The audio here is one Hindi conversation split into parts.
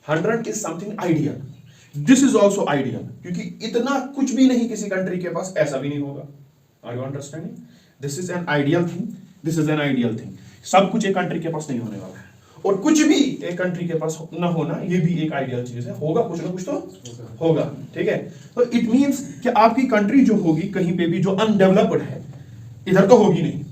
100 is something ideal, this is also ideal, क्योंकि इतना कुछ भी नहीं किसी कंट्री के पास, ऐसा भी नहीं होगा। Are you understanding? This is an ideal thing, this is an ideal thing. सब कुछ एक कंट्री के पास नहीं होने वाला है, और कुछ भी एक कंट्री के पास ना होना ये भी एक आइडियल चीज है। होगा कुछ ना कुछ तो होगा, ठीक है। तो इट मींस कि आपकी कंट्री जो होगी कहीं पे भी जो अनडेवलप्ड है, इधर तो होगी नहीं,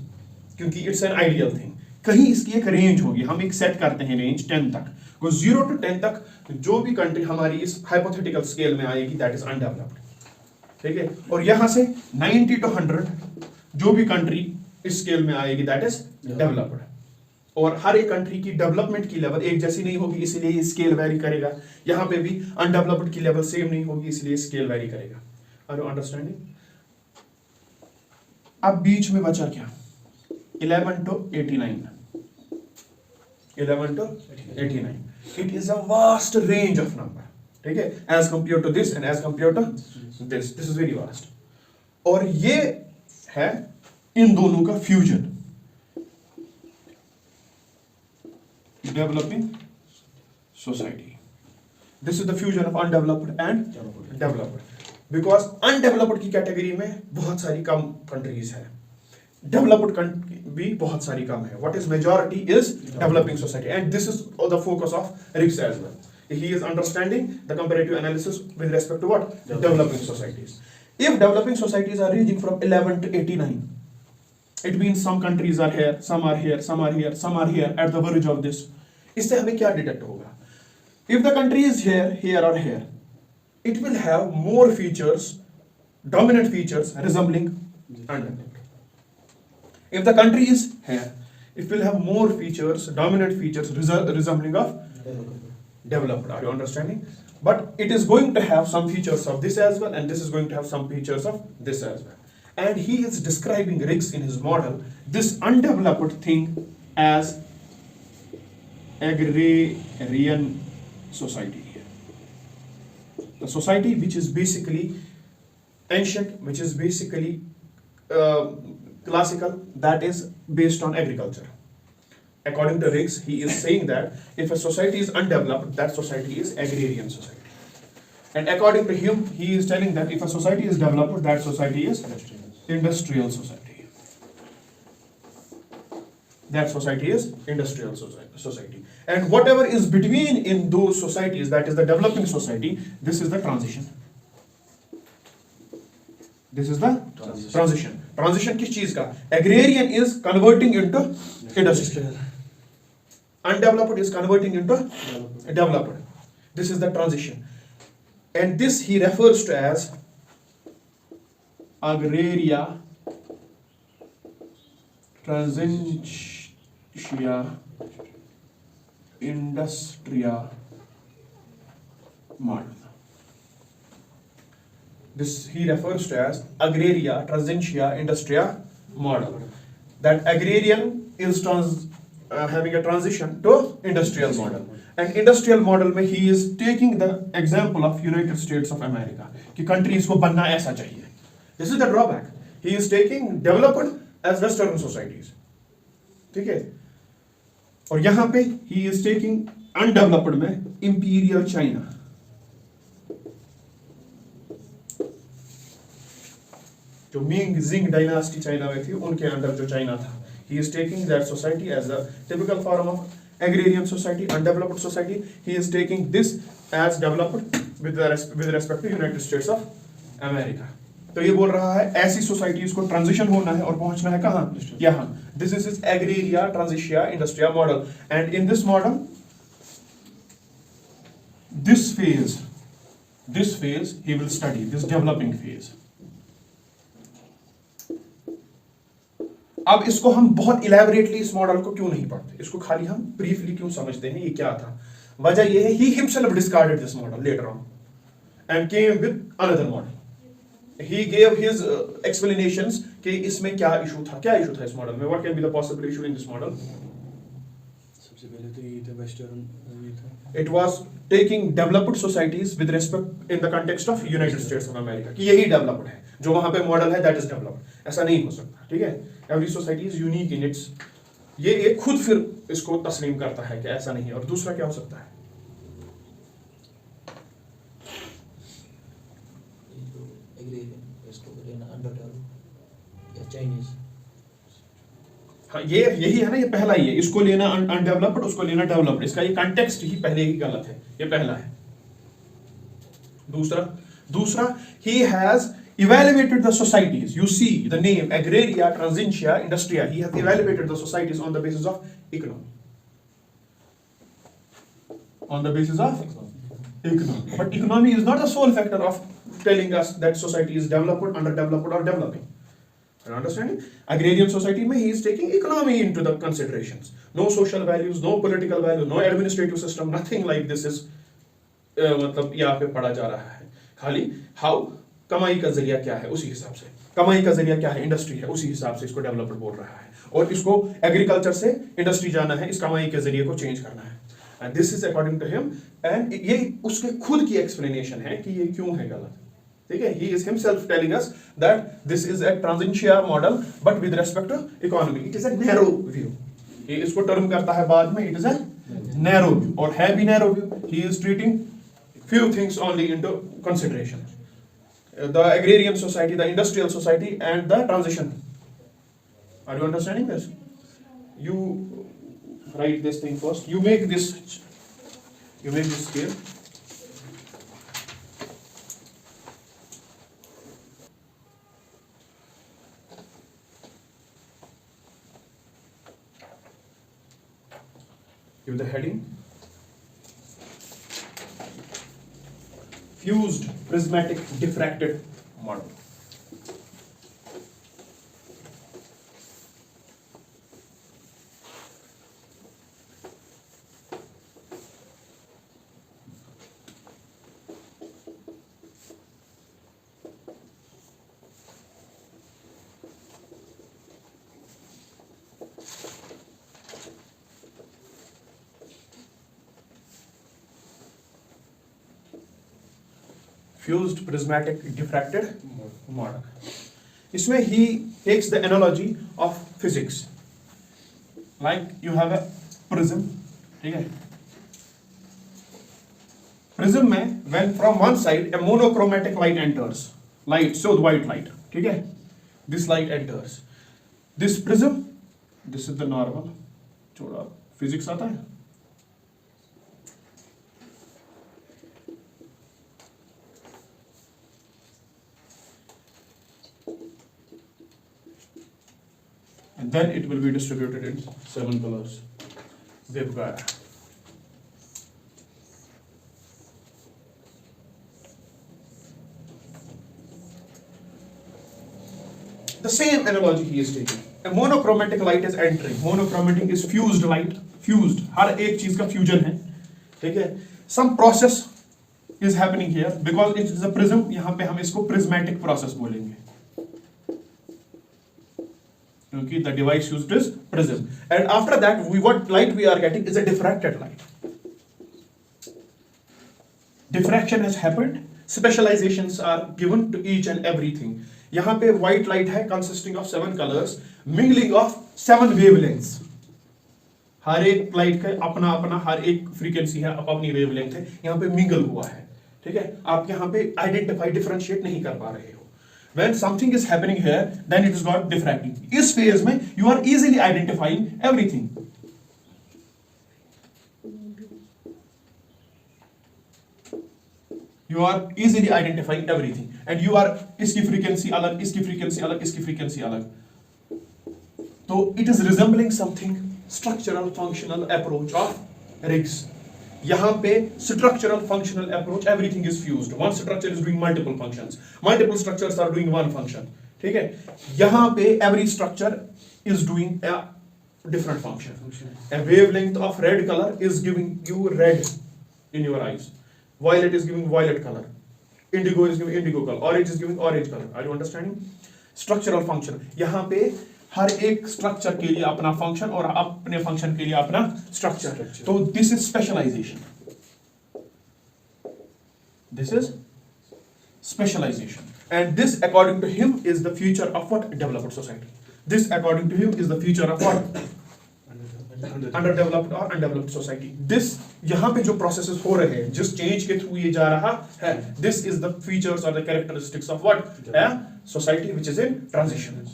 क्योंकि इट्स एन आइडियल थिंग। कहीं इसकी एक रेंज होगी, हम एक सेट करते हैं रेंज 10 तक, 0 to 10 तक जो भी कंट्री हमारी इस हाइपोथेटिकल स्केल में आएगी दैट इज अनडेवलप्ड, ठीक है। और यहां से 90 to 100 जो भी कंट्री इस स्केल में आएगी दैट इज डेवलप्ड। और हर एक कंट्री की डेवलपमेंट की लेवल एक जैसी नहीं होगी, इसलिए स्केल वेरी करेगा। यहां पे भी अनडेवलप्ड की लेवल सेम नहीं होगी, इसलिए स्केल वेरी करेगा। Are you understanding? अब बीच में बचा क्या? 11 to 89, 11 to 89, it is a vast range of number, ठीक है, as compare to this and as compare to this is very vast. और ये है इन दोनों का fusion, developing society. This is the fusion of undeveloped and developed, because undeveloped की कैटेगरी में बहुत सारी कम कंट्रीज है, डेवलप्ड भी बहुत सारी कम है। What is majority is developing society, and this is the focus of Riggs as well. He is understanding the comparative analysis with respect to what developing societies. If developing societies are ranging from 11 to 89, it means some countries are here, some are here, some are here, some are here at the verge of this. इससे हमें क्या डिटेक्ट होगा? If the country is here, here or here, it will have more features, dominant features resembling undeveloped. If the country is here, it will have more features, dominant features resembling of developed. Are you understanding? But it is going to have some features of this as well, and this is going to have some features of this as well. And he is describing Riggs in his model this undeveloped thing as agrarian society. The society which is basically ancient, which is basically classical, that is based on agriculture. According to Riggs, he is saying that if a society is undeveloped, that society is agrarian society. And according to him, he is telling that if a society is developed, that society is industrial society. That society is industrial society. And whatever is between in those societies, that is the developing society, this is the transition. This is the transition. Transition किस चीज का? Agrarian is converting into industrial. Undeveloped is converting into developed. This is the transition. And this he refers to as agraria transitia industria model. This he refers to as agraria transitia industria model. That agrarian is having a transition to industrial model. And industrial model में he is taking the example of United States of America कि countries को बनना ऐसा चाहिए. This is the drawback. He is taking developed as Western societies. ठीक है? और यहाँ पे he is taking undeveloped में Imperial China. जो मिंग जिंग डायनास्टी चाइना में थी उनके अंदर जो चाइना था, he is taking that society as a typical form of agrarian society, undeveloped society. He is taking this as developed with respect to United States of America. तो ये बोल रहा है ऐसी सोसाइटीज को ट्रांजिशन होना है और पहुंचना है कहाँ? यहाँ. This is his agraria transitia industria model, and in this model, this phase he will study, this developing phase. अब इसको हम बहुत इलेबोरेटली इस मॉडल को क्यों नहीं पढ़ते, इसको खाली हम ब्रीफली क्यों समझते हैं ये क्या था? वजह ये है he himself discarded this model later on and came with another model. He gave his explanations कि इसमें क्या इशू था इस मॉडल में, what can be the possible issue in this model. सबसे पहले तो ये था western, it was taking developed societies with respect in the context of United States of America कि यही डेवलप्ड है, जो वहां पे मॉडल है that is developed. ऐसा नहीं हो सकता, ठीक है? Every society is unique in its, ये एक खुद फिर इसको तस्लीम करता है कि ऐसा नहीं है. और दूसरा क्या हो सकता है? agrarian, इसको लेना underdeveloped या Chinese. हाँ ये यही है ना, ये पहला ही है, इसको लेना अनडेवलप्ड, उसको लेना डेवलप्ड, इसका ये कंटेक्स्ट ही पहले ही गलत है, ये पहला है। दूसरा he has evaluated the societies. You see the name agraria, transitia, industria. He has evaluated the societies on the basis of economy. On the basis of economy. But economy is not the sole factor of telling us that society is developed, underdeveloped, or developing. Are you understanding? Agrarian society mein he is taking economy into the considerations. No social values, no political value, no administrative system, nothing like this is मतलब यहाँ पे पढ़ा जा रहा है। खाली हाउ कमाई का जरिया क्या है उसी हिसाब से, कमाई का जरिया क्या है इंडस्ट्री है, उसी हिसाब से इसको डेवलपर बोल रहा है, और इसको एग्रीकल्चर से इंडस्ट्री जाना है, इस कमाई के जरिए को चेंज करना है। And this is according to him, एंड ये उसके खुद की एक्सप्लेनेशन है कि ये क्यों है गलत। ठीक है, he is himself telling us that this is a transitia model but with respect to economy, it is a narrow view. ये इसको टर्म करता है बाद में, it is a narrow view, और है भी narrow view. He is treating few things only into consideration: the agrarian society, the industrial society, and the transition. Are you understanding this? You write this thing first. You make this scale. Give the heading: fused prismatic diffracted model. Fused prismatic diffracted model. इसमें he takes the analogy of physics. Like you have a prism, ठीक है? Prism में when from one side a monochromatic light enters, light, so white light, ठीक है? This light enters. This prism, this is the normal. थोड़ा physics आता है? And then it will be distributed in 7 colors. Waveguide. The same analogy he is taking. A monochromatic light is entering. Monochromatic is fused light. Fused. हर एक चीज का fusion है. ठीक है? Some process is happening here because it is a prism. यहाँ पे हम इसको prismatic process बोलेंगे. क्योंकि the device used is prism, and after that what light we are getting is a diffracted light. Diffraction has happened, specializations are given to each and everything. यहाँ पे white light है consisting of 7 colors, mingling of 7 wavelengths. हर एक लाइट का अपना अपना हर एक फ्रीक्वेंसी है, अपनी वेवलेंथ है, यहाँ पे मिंगल हुआ है। ठीक है, आप यहाँ पे आइडेंटिफाई डिफरेंशिएट नहीं कर पा रहे हो। When something is happening here, then it is got diffracting. इस phase में you are easily identifying everything. You are easily identifying everything, and you are इसकी frequency अलग, इसकी frequency अलग, इसकी frequency अलग. So it is resembling something structural functional approach of Riggs. यहाँ पे structural functional approach, everything is fused. One structure is doing multiple functions. Multiple structures are doing one function. ठीक है? यहाँ पे every structure is doing a different function. A wavelength of red color is giving you red in your eyes. Violet is giving violet color. Indigo is giving indigo color. Orange is giving orange color. Are you understanding? Structural function. यहाँ पे हर एक स्ट्रक्चर के लिए अपना फंक्शन और अपने फंक्शन के लिए अपना स्ट्रक्चर। तो this is specialisation, this is specialisation, and this according to him is the future of what developed society. This according to him is the future of what under developed और अनडेवलप्ड सोसाइटी। दिस यहाँ पे जो प्रोसेसेस हो रहे हैं, जिस चेंज के थ्रू ये जा रहा है, दिस इज द फीचर्स और the characteristics of what a society which is in transition.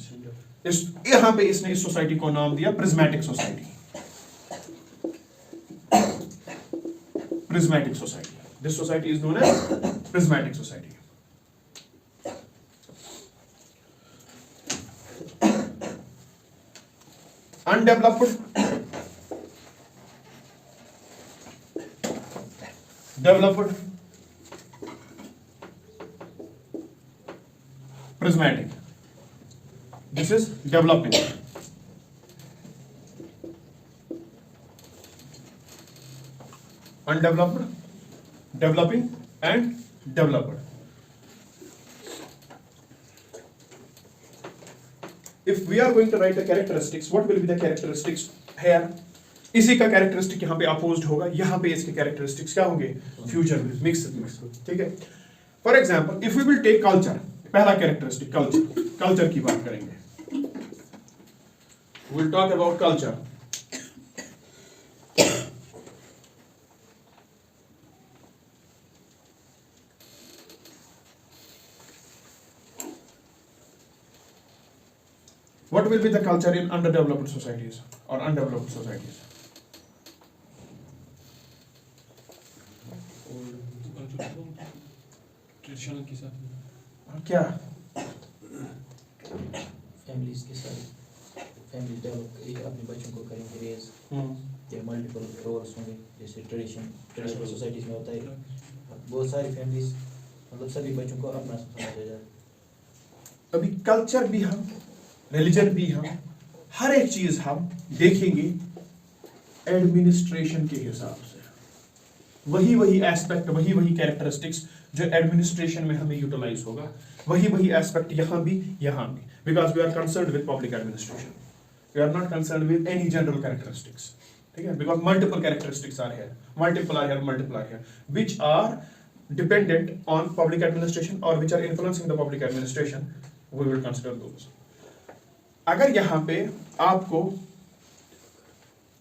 इस यहाँ पे इसने इस सोसाइटी को नाम दिया prismatic society. Prismatic society, this society is known as prismatic society. Undeveloped, developed, prismatic. This is developing. Undeveloped, developing, and developed. If we are going to write the characteristics, what will be the characteristics here? इसी का कैरेक्टरिस्टिक यहाँ पे अपोज्ड होगा, यहाँ पे इसके कैरेक्टरिस्टिक्स क्या होंगे? फ्यूचर में मिक्स, ठीक है। For example if we will take culture, पहला कैरेक्टरिस्टिक कल्चर, कल्चर की बात करेंगे। Will talk about culture. What will be the culture in underdeveloped societies or undeveloped societies? Traditional के साथ क्या? फैमिलीज के साथ, फैमिली डेवलप अपने बच्चों को करेंगे रेज, या मल्टीपल रोल्स होंगे, जैसे ट्रेडिशनल सोसाइटीज में होता है। बहुत सारी फैमिलीज, मतलब सभी बच्चों को अपना समझा जाता है। अभी कल्चर भी हम, रिलीजन भी हम, हर एक चीज हम देखेंगे एडमिनिस्ट्रेशन के हिसाब से। वही एस्पेक्ट, वही कैरेक्टरिस्टिक्स जो एडमिनिस्ट्रेशन में हमें यूटिलाइज होगा, वही एस्पेक्ट यहाँ भी, because we are concerned with public administration, we are not concerned with any general characteristics, ठीक है। Because multiple characteristics are here, multiple are here, which are dependent on public administration और which are influencing the public administration, we will consider those. अगर यहां पे आपको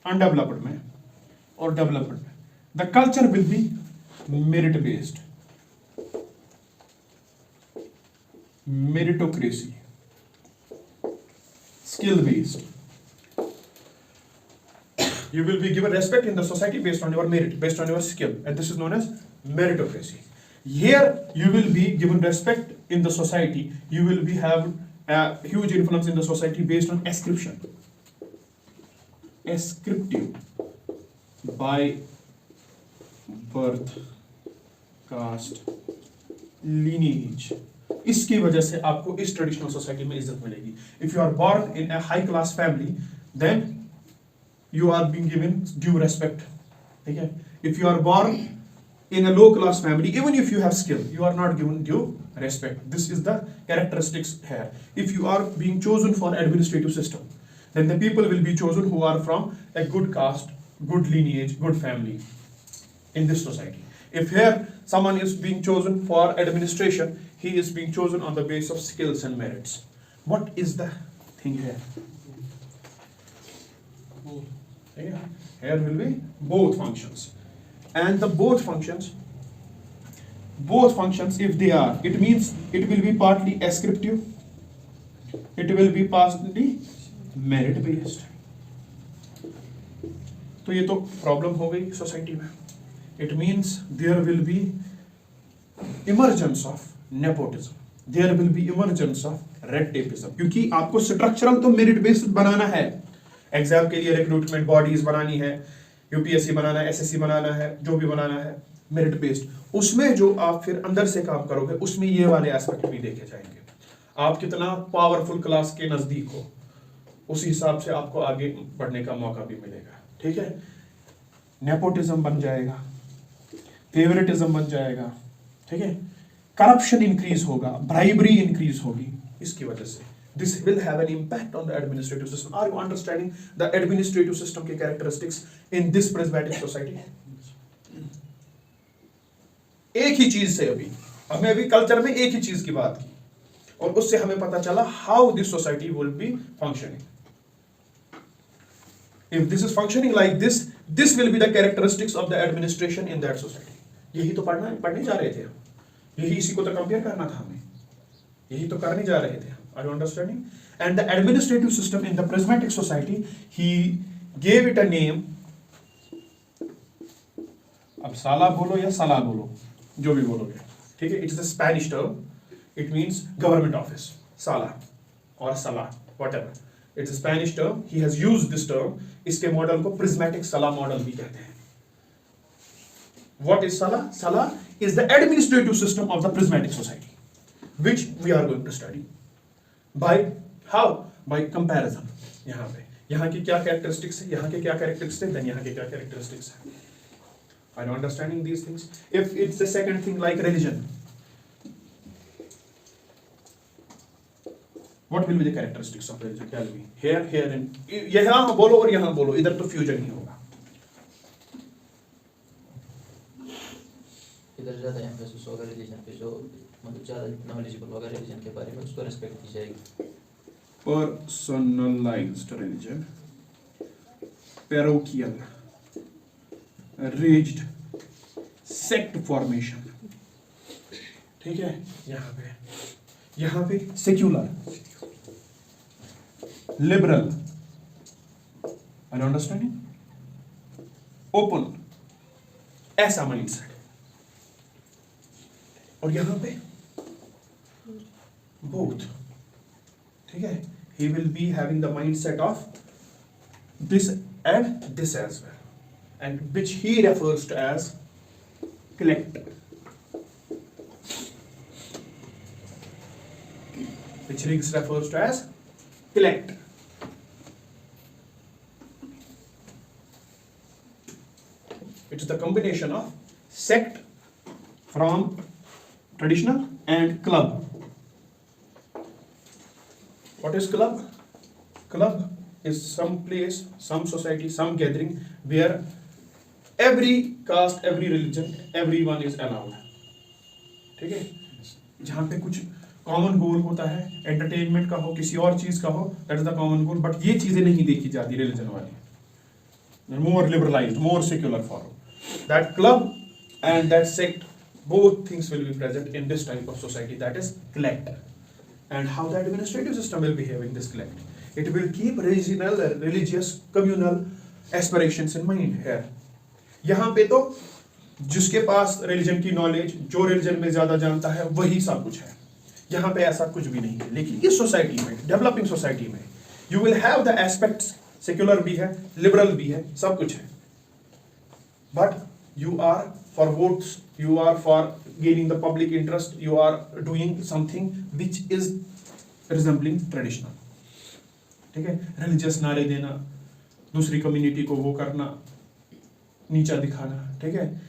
अनडेवलप्ड में और डेवलप्ड में the culture will be merit based, meritocracy, skill based, you will be given respect in the society based on your merit, based on your skill, and this is known as meritocracy. Here you will be given respect in the society, you will be have a huge influence in the society based on ascription, ascriptive, by birth, caste, lineage। इसकी वजह से आपको इस ट्रेडिशनल सोसाइटी में इज्जत मिलेगी। If you are born in a high class family, then you are being given due respect, ठीक है। If you are born in a low class family, even if you have skill, you are not given due respect. This is the characteristics here. If you are being chosen for administrative system, then the people will be chosen who are from a good caste, good lineage, good family in this society. If here someone is being chosen for administration, he is being chosen on the basis of skills and merits. What is the thing here? Here will be both functions, and the both functions, if they are, it means it will be partly ascriptive, it will be partly merit based. तो ये तो प्रॉब्लम हो गई सोसाइटी में। It means there will be emergence of nepotism, there will be emergence of red tapism, क्योंकि आपको स्ट्रक्चरल तो मेरिट बेस्ड बनाना है। एग्जाम के लिए रिक्रूटमेंट बॉडीज बनानी है, यूपीएससी बनाना है, एसएससी बनाना है, जो भी बनाना है मेरिट बेस्ड, उसमें जो आप फिर अंदर से काम करोगे उसमें ये वाले एस्पेक्ट भी देखे जाएंगे। आप कितना पावरफुल क्लास के नजदीक हो, उस हिसाब से आपको आगे बढ़ने का मौका भी मिलेगा, ठीक है। नेपोटिज्म बन जाएगा, फेवरेटिज्म बन जाएगा, ठीक है। करप्शन इंक्रीज होगा, ब्राइबरी इंक्रीज होगी, इसकी वजह से this will have an impact on the administrative system. Are you understanding the administrative system के characteristics in this prismatic society? एक ही चीज से हमें अभी कल्चर में एक ही चीज की बात की और उससे हमें पता चला how this society will be functioning. If this is functioning like this will be the characteristics of the administration in that society. यही तो पढ़ने जा रहे थे हम, यही इसी को तो कंपेयर करना था हमें, यही तो करने जा रहे थे. Are you understanding? And the administrative system in the prismatic society, he gave it a name. अब साला बोलो या साला बोलो, जो भी बोलोगे, ठीक है. It's a Spanish term. It means government office. Sala or sala, whatever. It's a Spanish term. He has used this term. इसके मॉडल को prismatic sala model भी कहते हैं. What is sala? Sala is the administrative system of the prismatic society, which we are going to study. By how? By comparison. यहाँ पे, यहाँ की क्या characteristics है, यहाँ के क्या characteristics है, then यहाँ के क्या characteristics है. Are you understanding these things? If it's the second thing like religion, what will be the characteristics of religion? Tell me. Here and यहाँ बोलो और यहाँ बोलो, इधर तो fusion ही होगा. इधर ज़्यादा एम्फेसिस होगा रिलीजन पे, जो मतलब ज़्यादा नॉलेजेबल होगा रिलीजन के बारे में उसको रिस्पेक्ट दी जाएगी. Personalized religion, parochial, raised, sect formation. ठीक है. यहाँ पे secular, liberal. Are you understanding? Open, ऐसा mindset. और यहाँ पे both. ठीक है. He will be having the mindset of this and this as well, and which he refers to as collect. Which Riggs refers to as collect. It is the combination of sect from traditional and club. What is club? Club is some place, some society, some gathering where every caste, every religion, everyone is allowed. ठीक है. जहाँ पे कुछ कॉमन गोल होता है, एंटरटेनमेंट का हो, किसी और चीज का हो, that is the common goal. But ये चीजें नहीं देखी जाती रिलीजन वाली. More liberalized, more secular form. That club and that sect, both things will be present in this type of society, that is collect. And how the administrative system will behave in this collect? It will keep regional, religious, communal aspirations in mind here. यहाँ पे तो जिसके पास religion की knowledge, जो religion में ज़्यादा जानता है, वही सब कुछ है. यहाँ पे ऐसा कुछ भी नहीं है. लेकिन इस society में, developing society में, you will have the aspects, secular भी है, liberal भी है, सब कुछ है. But you are for votes, you are for gaining the public interest, you are doing something which is resembling traditional. ठीक है. Religious नारे देना, दूसरी community को वो करना, नीचा दिखाना. ठीक है.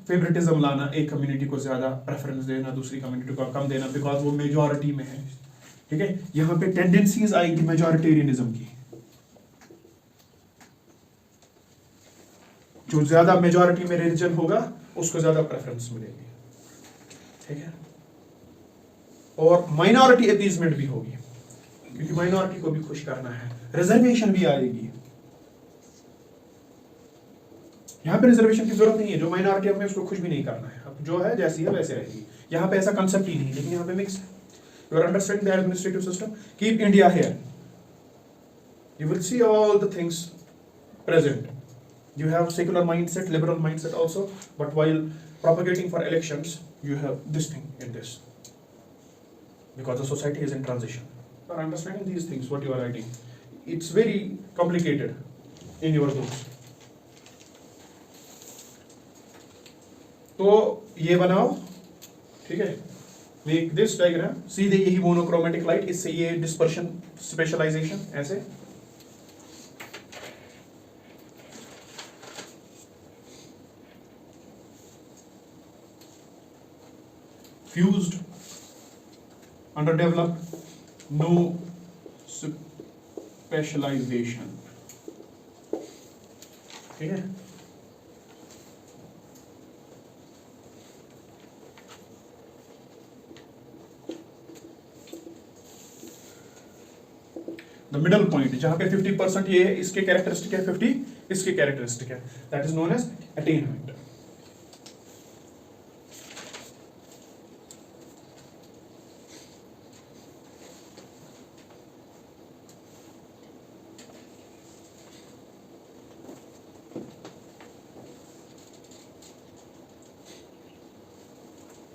Favoritism लाना, एक community को ज़्यादा preference देना, दूसरी community को कम देना, because वो majority में है. ठीक है. यहाँ पे tendencies आएगी majoritarianism की. जो ज्यादा मेजॉरिटी में रिलीजन होगा उसको ज्यादा प्रेफरेंस मिलेगी. ठीक है. और माइनॉरिटी अपीजमेंट भी होगी, क्योंकि माइनॉरिटी को भी खुश करना है. रिजर्वेशन भी आएगी. यहाँ पे रिजर्वेशन की जरूरत नहीं है. जो माइनॉरिटी है उसको खुश भी नहीं करना है. अब जो है जैसी है वैसे रहेगी. यहाँ पे ऐसा कंसेप्ट ही नहीं, लेकिन यहाँ पे मिक्स है. You are understanding the administrative system. Keep India here, you will see all the things present. You have secular mindset, liberal mindset also, but while propagating for elections, you have this thing in this. Because the society is in transition. You are understanding these things, what you are writing. It's very complicated in your books. तो ये बनाओ. ठीक है. Make this diagram. सीधे यही monochromatic light, इससे ये dispersion specialization ऐसे. Fused, underdeveloped, no specialization. ठीक है. The मिडल पॉइंट जहां पे 50% ये है, इसके कैरेक्टरिस्टिक है, 50 इसके कैरेक्टरिस्टिक है, that is known as attainment.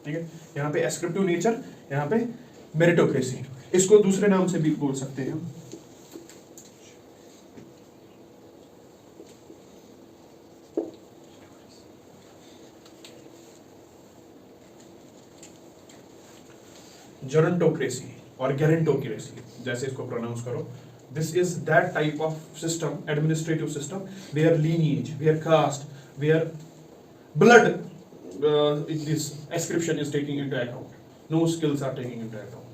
ठीक है, यहाँ पे एस्क्रिप्टिव नेचर, यहाँ पे मेरिटोक्रेसी, इसको दूसरे नाम से भी बोल सकते हैं हम। जरंटोक्रेसी और गेरेंटोक्रेसी, जैसे इसको प्रोनाउंस करो, this is that type of system, administrative system, where lineage, where caste, where blood this ascription is taking into account, no skills are taking into account।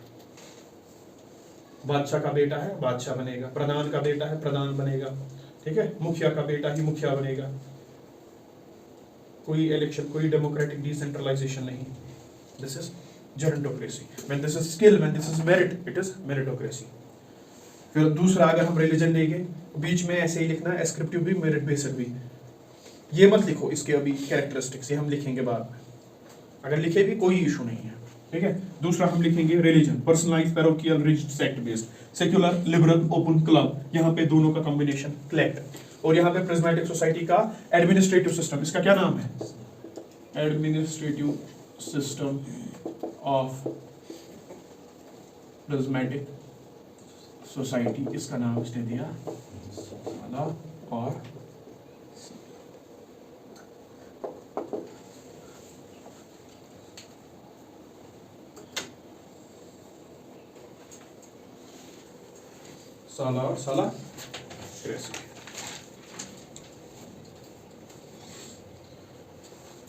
बादशाह का बेटा है बादशाह बनेगा, प्रधान का बेटा है प्रधान बनेगा, ठीक है, मुखिया का बेटा ही मुखिया बनेगा, कोई इलेक्शन, कोई डेमोक्रेटिक डिसेंट्रलाइजेशन नहीं, this is gerontocracy। when this is skill, when this is merit, it is meritocracy। फिर दूसरा अगर हम रिलीजन लेंगे, बीच में ऐसे ही लिखना है, एस्क्रिप्टिव भी मेरिट बेस्ड भी, ये मत लिखो इसके अभी कैरेक्टरिस्टिक्स, ये हम लिखेंगे बाद में, अगर लिखे भी कोई इशू नहीं है, ठीक है। दूसरा हम लिखेंगे religion, personalized, parochial, rigid, sect based, secular, liberal, open, club, यहाँ पे दोनों का कॉम्बिनेशन, क्लेक्ट। और यहाँ पे प्रिज्मेटिक सोसाइटी का एडमिनिस्ट्रेटिव सिस्टम, इसका क्या नाम है, administrative system of prismatic society, इसका नाम इसने दिया साला और साला और साला क्रेसी।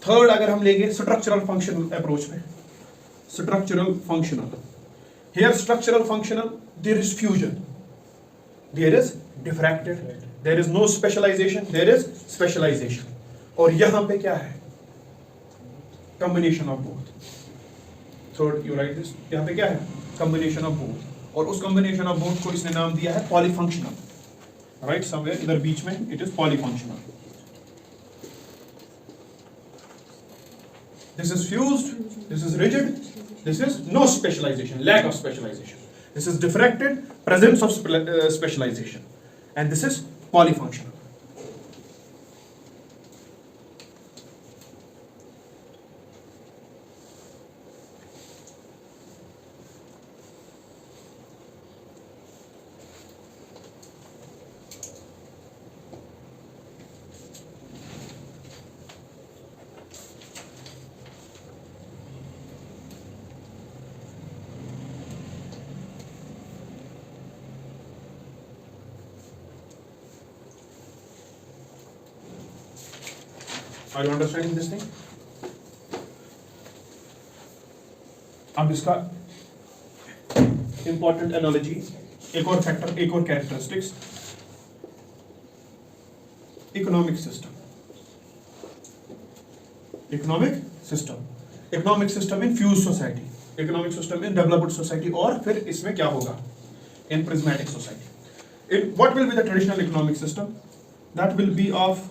थर्ड अगर हम लेंगे स्ट्रक्चरल फंक्शनल अप्रोच में, structural functional, here structural functional, there is fusion, there is diffracted, there is no specialisation, there is specialisation, और यहां पे क्या है, combination of both. Third you write this, यहां पे क्या है, कॉम्बिनेशन ऑफ बोथ, और उस कॉम्बिनेशन ऑफ बोथ को इसने नाम दिया है पॉलीफंक्शनल, राइट, समवेयर इधर बीच में it is polyfunctional. This is fused, this is rigid, this is no specialization, lack of specialization. This is diffracted, presence of specialization, and this is polyfunctional. Are you understanding this thing? अब इसका इंपॉर्टेंट एनालॉजी, एक और फैक्टर, एक और characteristics, economic system, economic system, economic system in fuse society, economic system in developed society, और फिर इसमें क्या होगा, इन prismatic society. In what will be the traditional economic system, that will be of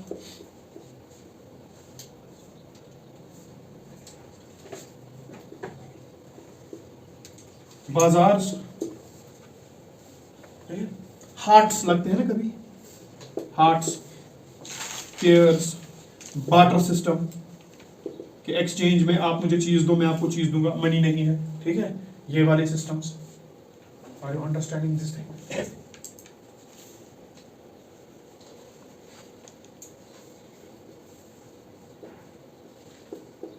बाजार, हार्ट्स लगते हैं ना कभी, हार्ट्स, केयर्स, बार्टर सिस्टम, कि एक्सचेंज में आप मुझे चीज दो मैं आपको चीज दूंगा, मनी नहीं है, ठीक है, ये वाले systems. Are you understanding this thing?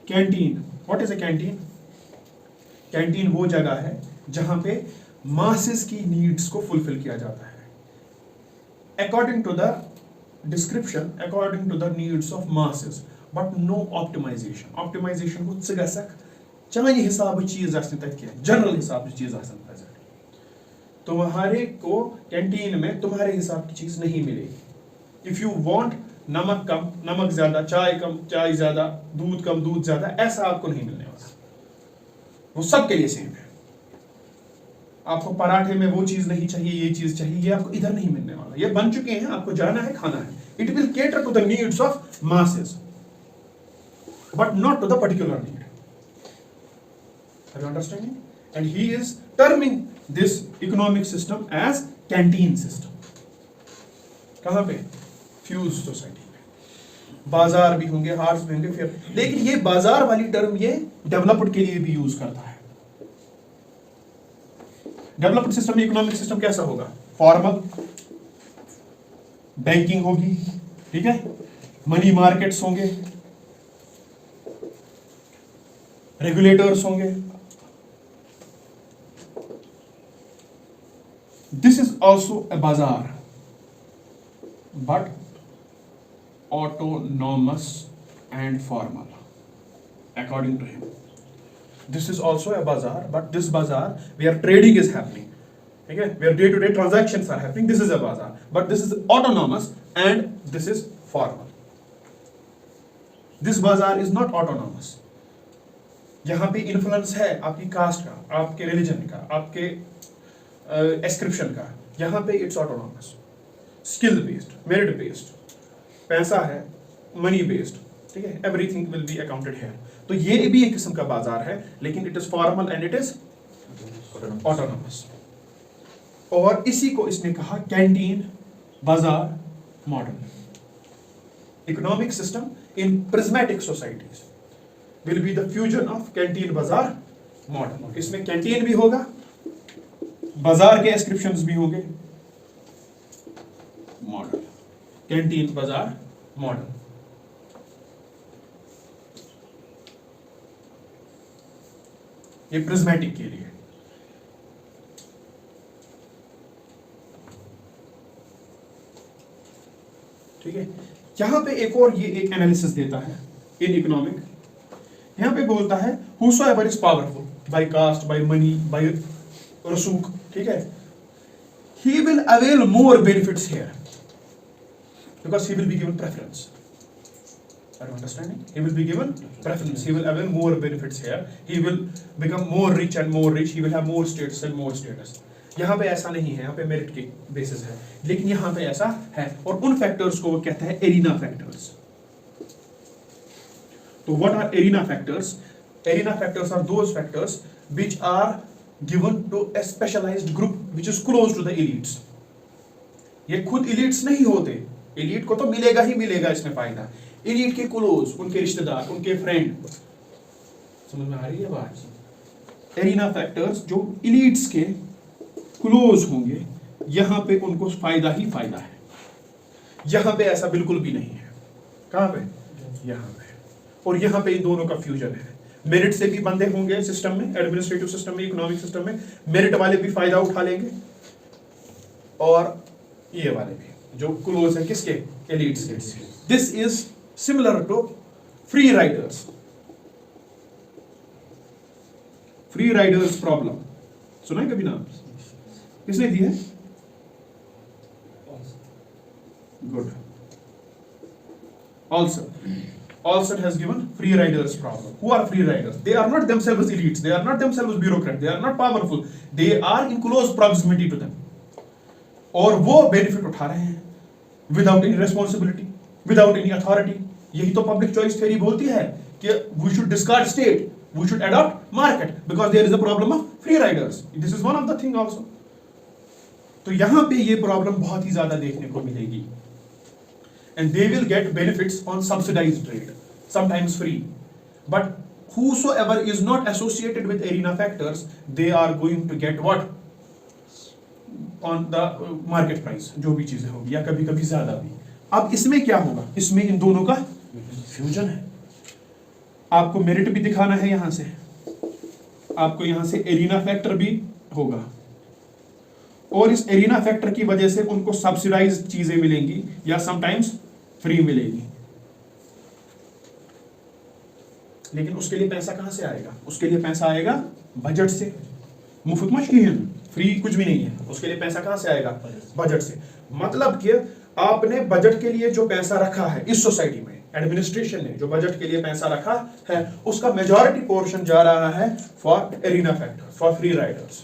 Canteen, what is a canteen? Canteen वो जगह है जहां पे मासेस की नीड्स को फुलफिल किया जाता है according to the description, according to the needs of masses, but no optimisation. Optimisation को गसक चाहे हिसाब चीज जनरल हिसाब चीज तुम्हारे को कैंटीन में तुम्हारे हिसाब की चीज नहीं मिलेगी। इफ यू वांट नमक कम नमक ज्यादा, चाय कम चाय ज्यादा, दूध कम दूध ज्यादा, ऐसा आपको नहीं मिलने वाला, वो सबके लिए सेम है। आपको पराठे में वो चीज नहीं चाहिए, ये चीज चाहिए, ये आपको इधर नहीं मिलने वाला। ये बन चुके हैं, आपको जाना है, खाना है। It will cater to the needs of masses but not to the particular need. Are you understanding? And he is terming this economic system as canteen system. कहाँ पे? फ्यूज सोसाइटी में। बाजार भी होंगे, हार्स भी होंगे, फिर लेकिन ये बाजार वाली टर्म ये डेवलप्ड के लिए भी यूज करता है। डेवलप्ड सिस्टम में इकोनॉमिक सिस्टम कैसा होगा? फॉर्मल बैंकिंग होगी, ठीक है, मनी मार्केट्स होंगे, रेगुलेटर्स होंगे। दिस इज ऑल्सो ए बाजार but autonomous and formal according to him. This is also a bazaar, but this bazaar where trading is happening, okay, where day to day transactions are happening, this is a bazaar, but this is autonomous and this is formal. This bazaar is not autonomous. यहाँ पे इन्फ्लुएंस है आपकी कास्ट का, आपके रिलीजन का, आपके एस्क्रिप्शन का। यहाँ पे it's autonomous, skill based, merit based, पैसा है, मनी बेस्ड, ठीक है, everything will be accounted here. तो ये भी एक किस्म का बाजार है, लेकिन it is formal and it is autonomous. और इसी को इसने कहा कैंटीन बाजार model. Economic system in prismatic societies will be the fusion of canteen बाजार मॉडल। इसमें कैंटीन भी होगा, बाजार के एस्क्रिप्शंस भी होंगे, मॉडल कैंटीन बाजार मॉडल। ये प्रिज्मेटिक के लिए। ठीक है, यहां पे एक और ये एक एनालिसिस देता है इन इकोनॉमिक। यहां पे बोलता है whosoever is powerful by caste, by money, by रसूख, ठीक है, he will avail more benefits here because he will be given preference. Are you understanding? He will be given preference. He will avail more benefits here. He will become more rich and more rich. He will have more status and more status. यहाँ पे ऐसा नहीं है, यहाँ पे मेरिट के बेसिस है, लेकिन यहाँ पे ऐसा है। और उन फैक्टर्स को वो कहता है एरिना फैक्टर्स। तो what are arena factors? Arena factors are those factors which are given to a specialized group which is close to the elites. ये खुद elites नहीं होते, elite को तो मिलेगा ही मिलेगा इसमें फायदा। elite के क्लोज, उनके रिश्तेदार, उनके फ्रेंड, समझ में आ रही है बात? एरिना फैक्टर्स जो elites के क्लोज होंगे, यहां पे उनको फायदा ही फायदा है। यहां पे ऐसा बिल्कुल भी नहीं है। कहां पे? यहां पे। और यहां पे इन दोनों का फ्यूजन है। मेरिट से भी बंदे होंगे सिस्टम में, एडमिनिस्ट्रेटिव सिस्टम में, इकोनॉमिक सिस्टम में, मेरिट वाले भी फायदा उठा लेंगे, और ये वाले भी जो क्लोज है किसके? एलिट्स के। This is similar to free riders. Free riders problem सुना है कभी नाम? किसने दी है? Good. Allston has given free riders problem. Who are free riders? They are not themselves elites. They are not themselves bureaucrats. They are not powerful. They are in close proximity to them. और वो benefit उठा रहे हैं without any responsibility, without any authority. यही तो public choice theory बोलती है कि we should discard state, we should adopt market because there is a problem of free riders. This is one of the thing also. तो यहाँ पे ये प्रॉब्लम बहुत ही ज्यादा देखने को मिलेगी। And they will get benefits on subsidized rate, sometimes free. But whosoever is not associated with arena factors, they are going to get what? On the market price, जो भी चीजें होगी, या कभी कभी ज्यादा भी। अब इसमें क्या होगा? इसमें इन दोनों का फ्यूजन है। आपको मेरिट भी दिखाना है यहां से, आपको यहां से एरिना फैक्टर भी होगा, और इस एरिना फैक्टर की वजह से उनको सब्सिडाइज्ड चीजें मिलेंगी या समटाइम्स फ्री मिलेगी। लेकिन उसके लिए पैसा कहां से आएगा? उसके लिए पैसा आएगा बजट से। मुफ्त मशकीन, फ्री कुछ भी नहीं है। उसके लिए पैसा कहां से आएगा? बजट से। मतलब कि आपने बजट के लिए जो पैसा रखा है इस सोसाइटी में, एडमिनिस्ट्रेशन ने जो बजट के लिए पैसा रखा है, उसका मेजॉरिटी पोर्शन जा रहा है for arena factor, for free riders.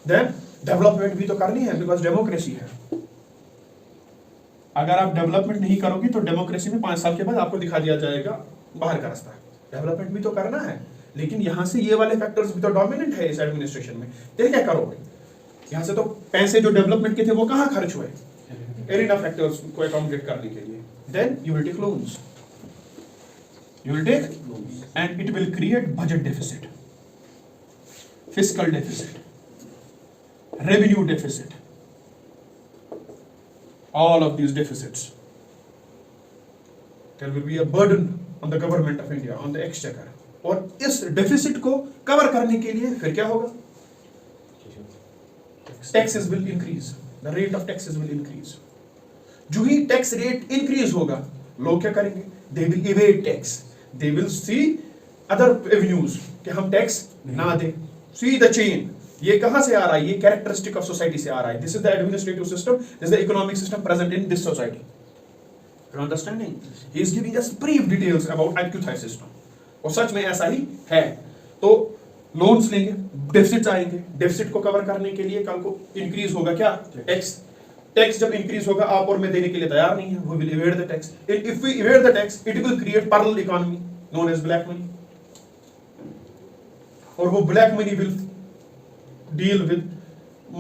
Then development भी तो करनी है, बिकॉज डेमोक्रेसी है। अगर आप डेवलपमेंट नहीं करोगे तो डेमोक्रेसी में 5 साल के बाद आपको दिखा दिया जाएगा बाहर का रास्ता। डेवलपमेंट भी तो करना है, लेकिन यहां से ये वाले फैक्टर्स भी तो डोमिनेंट है इस एडमिनिस्ट्रेशन में। तो क्या करोगे? यहां से तो पैसे जो डेवलपमेंट के थे वो कहां खर्च हुए एरिना फैक्टर्स को अकोमोडेट करने के लिए। Then you will take loans, you will take and it will create budget deficit, fiscal deficit, revenue deficit, all of these deficits. There will be a burden on the government of India, on the exchequer. और इस deficit को cover करने के लिए फिर क्या होगा? Taxes will increase, the rate of taxes will increase. जो ही tax rate increase होगा, लोग क्या करेंगे? They will evade tax. They will see other avenues कि हम टैक्स ना दें। See the chain, ये कहाँ से आ रहा है? ये characteristic of society से आ रहा है। This is the administrative system, this is the economic system present in this society. You understanding? He is giving us brief details about IQ system. और सच में ऐसा ही है। तो लोन्स लेंगे, डेफिसिट्स आएंगे, डेफिसिट को कवर करने के लिए कल को इंक्रीज होगा क्या? टैक्स। टैक्स जब इंक्रीज होगा आप और मैं देने के लिए तैयार नहीं है, we will evade the tax. If we evade the tax, it will create parallel economy known as black money. और वो black money will deal with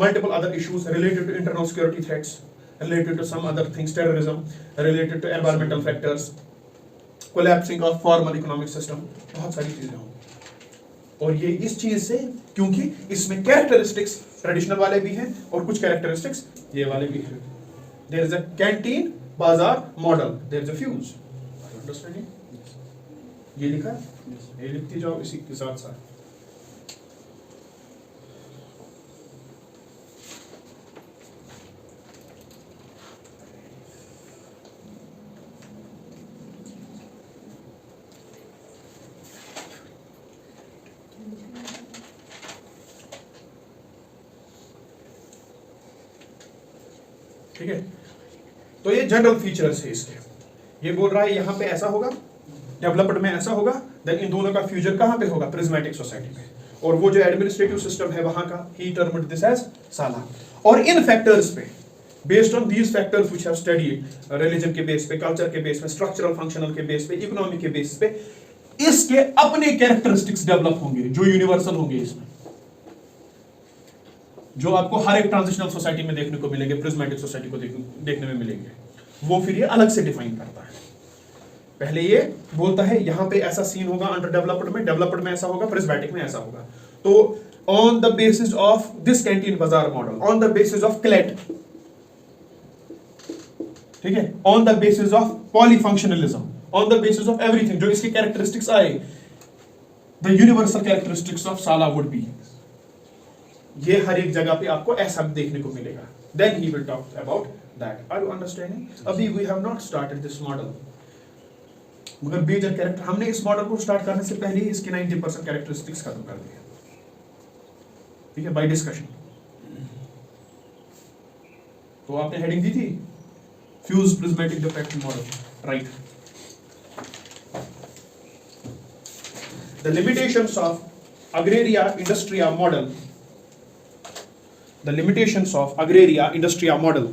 multiple other issues related to internal security threats, related to some other things, terrorism, related to environmental factors, collapsing of formal economic system, बहुत सारी चीजें होंगी। और ये इस चीज से, क्योंकि इसमें कैरेक्टरिस्टिक्स ट्रेडिशनल वाले भी हैं और कुछ कैरेक्टरिस्टिक्स ये वाले भी हैं। देयर इज अ कैंटीन बाजार model, there is a fuse. Understanding? ये लिखा है, ये लिखती जाओ इसी के साथ साथ। ठीक है, तो ये जनरल फीचर्स है इसके। ये बोल रहा है यहाँ पे ऐसा होगा, डेवलपमेंट में ऐसा होगा, देन इन दोनों का फ्यूजन कहाँ पे होगा? प्रिज्मेटिक सोसाइटी में। और वो जो एडमिनिस्ट्रेटिव सिस्टम है वहां का, ही टर्म्ड दिस एज साला। और इन फैक्टर्स पे, based on these factors which have studied, religion के बेस पे, कल्चर के बेस पे, स्ट्रक्चरल फंक्शनल के बेस पे, इकोनॉमिक के बेस पे, इसके अपने कैरेक्टरिस्टिक्स डेवलप होंगे जो यूनिवर्सल होंगे इसमें, जो आपको हर एक ट्रांजिशनल सोसाइटी में देखने को मिलेंगे, प्रिज्मेटिक सोसाइटी को देखने में मिलेंगे। वो फिर ये अलग से डिफाइन करता है। पहले ये बोलता है यहां पे ऐसा सीन होगा अंडर डेवलपमेंट में ऐसा होगा, प्रिज्मेटिक में ऐसा होगा। तो on the basis of this canteen बाजार model, on the basis of clect, ठीक है, on the basis of polyfunctionalism, on the basis of everything, जो इसके कैरेक्टरिस्टिक्स आए, the universal characteristics of sala would be, ये हर एक जगह पे आपको ऐसा देखने को मिलेगा। Then he will talk about that. Are you understanding? अभी we have not started this model. मगर बेजर कैरेक्टर, हमने इस मॉडल को स्टार्ट करने से पहले ही इसके 90% कैरेक्टरिस्टिक्स खत्म कर दिए, ठीक है, बाय डिस्कशन। तो आपने हेडिंग दी थी fuse prismatic defective model, right. The limitations of agraria industria model, the limitations of agraria industria model